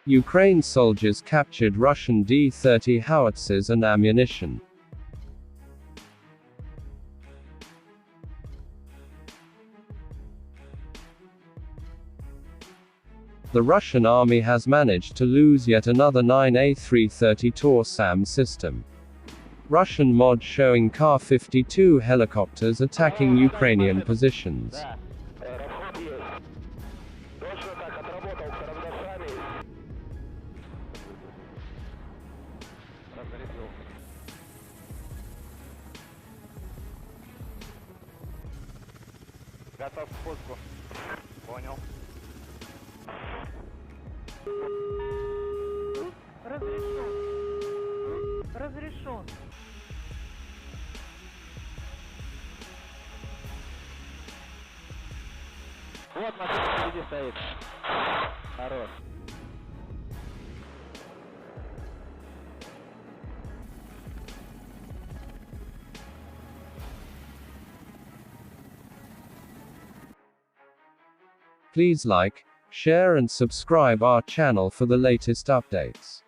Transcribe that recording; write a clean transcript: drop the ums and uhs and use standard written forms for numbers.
Ukraine soldiers captured Russian D-30 howitzers and ammunition. The Russian army has managed to lose yet another 9 A330 Tor-SAM system. Russian mod showing KA-52 helicopters attacking Ukrainian positions. Готов к спуску. Понял. Разрешен. Разрешен. Вот машина впереди стоит. Хорош. Please like, share and subscribe our channel for the latest updates.